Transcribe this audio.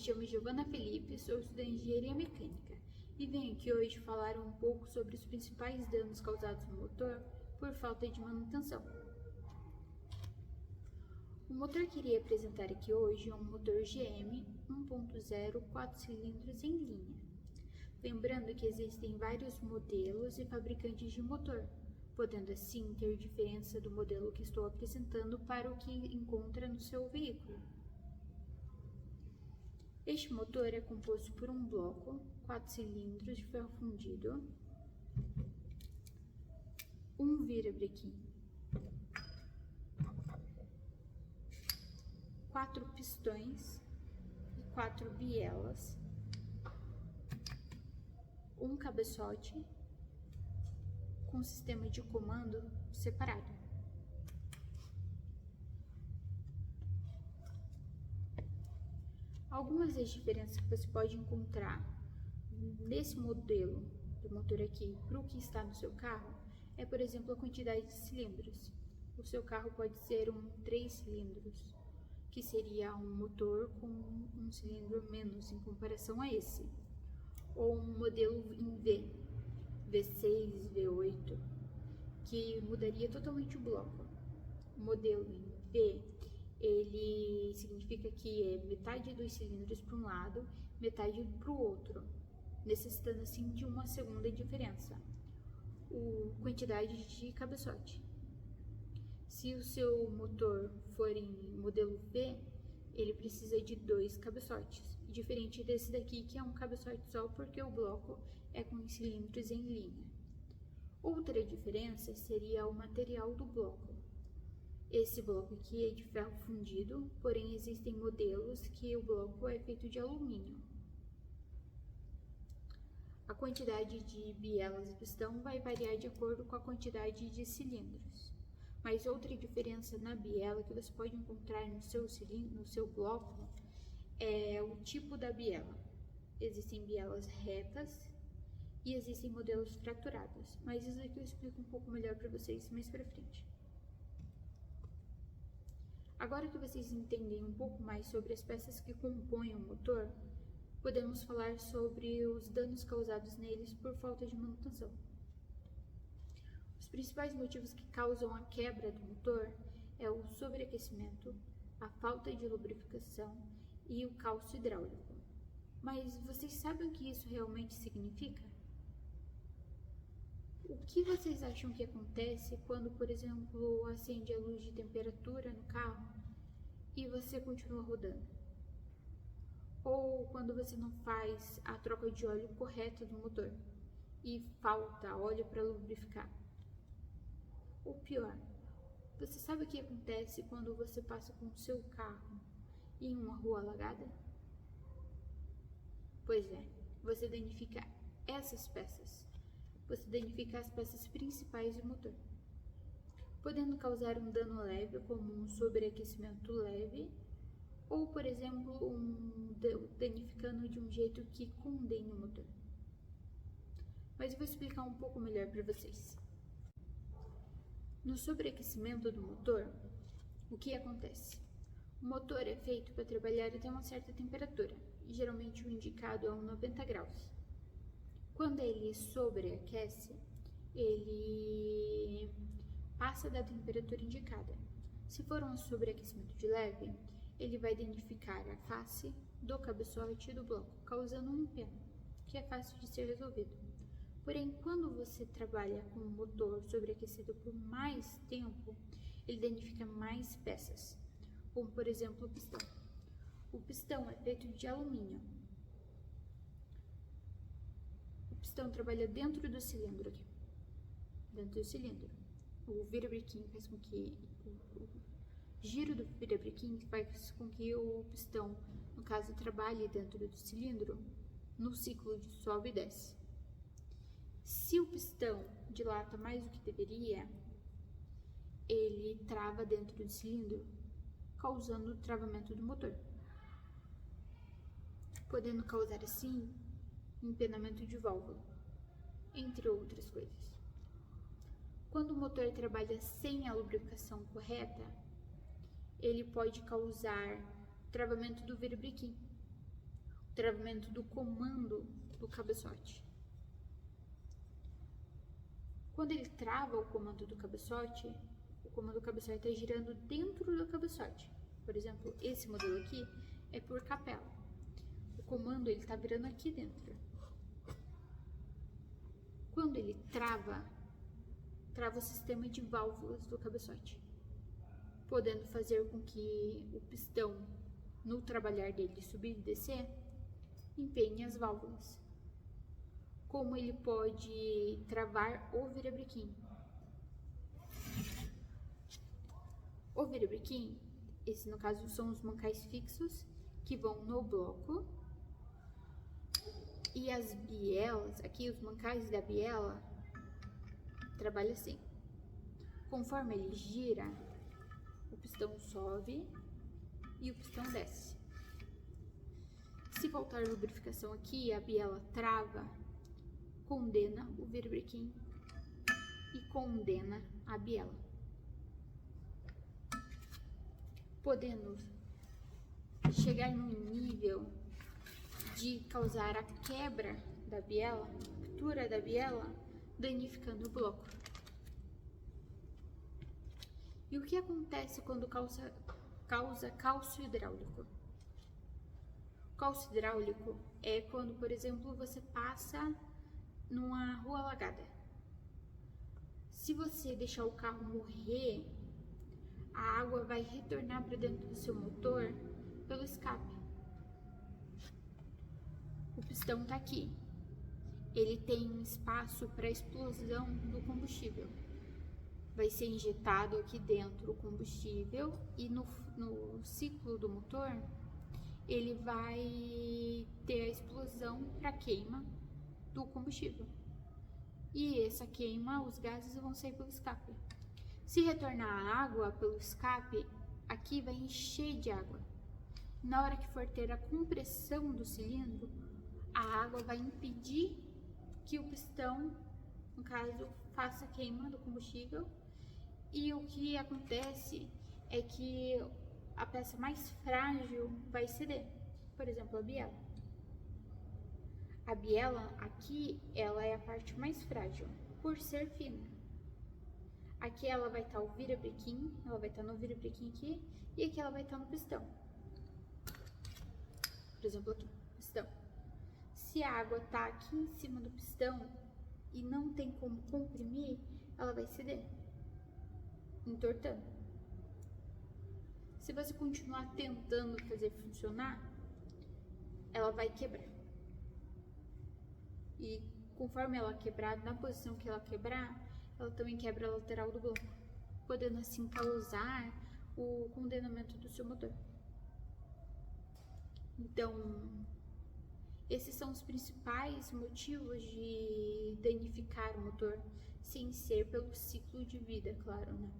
chamo Giovana Felipe, sou estudante de Engenharia Mecânica e venho aqui hoje falar um pouco sobre os principais danos causados no motor por falta de manutenção. O motor que irei apresentar aqui hoje é um motor GM 1.0 4 cilindros em linha. Lembrando que existem vários modelos e fabricantes de motor, podendo assim ter diferença do modelo que estou apresentando para o que encontra no seu veículo. Este motor é composto por um bloco, 4 cilindros de ferro fundido, um virabrequim, 4 pistões e 4 bielas, um cabeçote com sistema de comando separado. Algumas das diferenças que você pode encontrar nesse modelo do motor aqui para o que está no seu carro é, por exemplo, a quantidade de cilindros. O seu carro pode ser um 3 cilindros, que seria um motor com um cilindro menos em comparação a esse, ou um modelo em V, V6, V8, que mudaria totalmente o bloco. O modelo em V, ele significa que é metade dos cilindros para um lado, metade para o outro, necessitando assim de uma segunda diferença, a quantidade de cabeçote. Se o seu motor for em modelo V, ele precisa de 2 cabeçotes, diferente desse daqui que é um cabeçote só porque o bloco é com cilindros em linha. Outra diferença seria o material do bloco. Esse bloco aqui é de ferro fundido, porém existem modelos que o bloco é feito de alumínio. A quantidade de bielas e pistão vai variar de acordo com a quantidade de cilindros. Mas outra diferença na biela que você pode encontrar no seu bloco é o tipo da biela. Existem bielas retas e existem modelos fraturados, mas isso aqui eu explico um pouco melhor para vocês mais para frente. Agora que vocês entendem um pouco mais sobre as peças que compõem o motor, podemos falar sobre os danos causados neles por falta de manutenção. Os principais motivos que causam a quebra do motor é o sobreaquecimento, a falta de lubrificação e o calço hidráulico. Mas vocês sabem o que isso realmente significa? O que vocês acham que acontece quando, por exemplo, acende a luz de temperatura no carro e você continua rodando? Ou quando você não faz a troca de óleo correta do motor e falta óleo para lubrificar? Ou pior, você sabe o que acontece quando você passa com o seu carro em uma rua alagada? Pois é, você danifica essas peças. Você danifica as peças principais do motor, podendo causar um dano leve, como um sobreaquecimento leve, ou, por exemplo, danificando de um jeito que condene o motor. Mas eu vou explicar um pouco melhor para vocês. No sobreaquecimento do motor, o que acontece? O motor é feito para trabalhar até uma certa temperatura, e geralmente o indicado é 90 graus. Quando ele sobreaquece, ele passa da temperatura indicada. Se for um sobreaquecimento de leve, ele vai danificar a face do cabeçote e do bloco, causando um empenho, que é fácil de ser resolvido. Porém, quando você trabalha com o motor sobreaquecido por mais tempo, ele danifica mais peças, como por exemplo o pistão. O pistão é feito de alumínio. O pistão trabalha dentro do cilindro aqui, dentro do cilindro. O virabrequim faz com que o giro do virabrequim faz com que o pistão, no caso, trabalhe dentro do cilindro no ciclo de sobe e desce. Se o pistão dilata mais do que deveria, ele trava dentro do cilindro, causando o travamento do motor, podendo causar assim empenamento de válvula, entre outras coisas. Quando o motor trabalha sem a lubrificação correta, ele pode causar travamento do virabrequim, travamento do comando do cabeçote. Quando ele trava o comando do cabeçote está girando dentro do cabeçote. Por exemplo, esse modelo aqui é por capela. O comando ele está virando aqui dentro. Quando ele trava o sistema de válvulas do cabeçote, podendo fazer com que o pistão, no trabalhar dele subir e descer, empenhe as válvulas. Como ele pode travar o virabrequim? O virabrequim, esse no caso são os mancais fixos que vão no bloco, e as bielas, aqui os mancais da biela, trabalham assim. Conforme ele gira, o pistão sobe e o pistão desce. Se faltar lubrificação aqui, a biela trava, condena o virabrequim e condena a biela, podendo chegar num nível de causar a quebra da biela, ruptura da biela, danificando o bloco. E o que acontece quando causa cálcio hidráulico? Cálcio hidráulico é quando, por exemplo, você passa numa rua alagada. Se você deixar o carro morrer, a água vai retornar para dentro do seu motor pelo escape. O pistão está aqui. Ele tem um espaço para explosão do combustível. Vai ser injetado aqui dentro o combustível e no ciclo do motor ele vai ter a explosão para queima do combustível. E essa queima, os gases vão sair pelo escape. Se retornar a água pelo escape, aqui vai encher de água. Na hora que for ter a compressão do cilindro, a água vai impedir que o pistão, no caso, faça a queima do combustível. E o que acontece é que a peça mais frágil vai ceder. Por exemplo, a biela. A biela aqui, ela é a parte mais frágil, por ser fina. Aqui ela vai estar o virabrequim, ela vai estar no virabrequim aqui, e aqui ela vai estar no pistão. Por exemplo, aqui, pistão. Se a água está aqui em cima do pistão e não tem como comprimir, ela vai ceder, entortando. Se você continuar tentando fazer funcionar, ela vai quebrar. E conforme ela quebrar, na posição que ela quebrar, ela também quebra a lateral do bloco, podendo assim causar o condenamento do seu motor. Então, esses são os principais motivos de danificar o motor, sem ser pelo ciclo de vida, claro, né?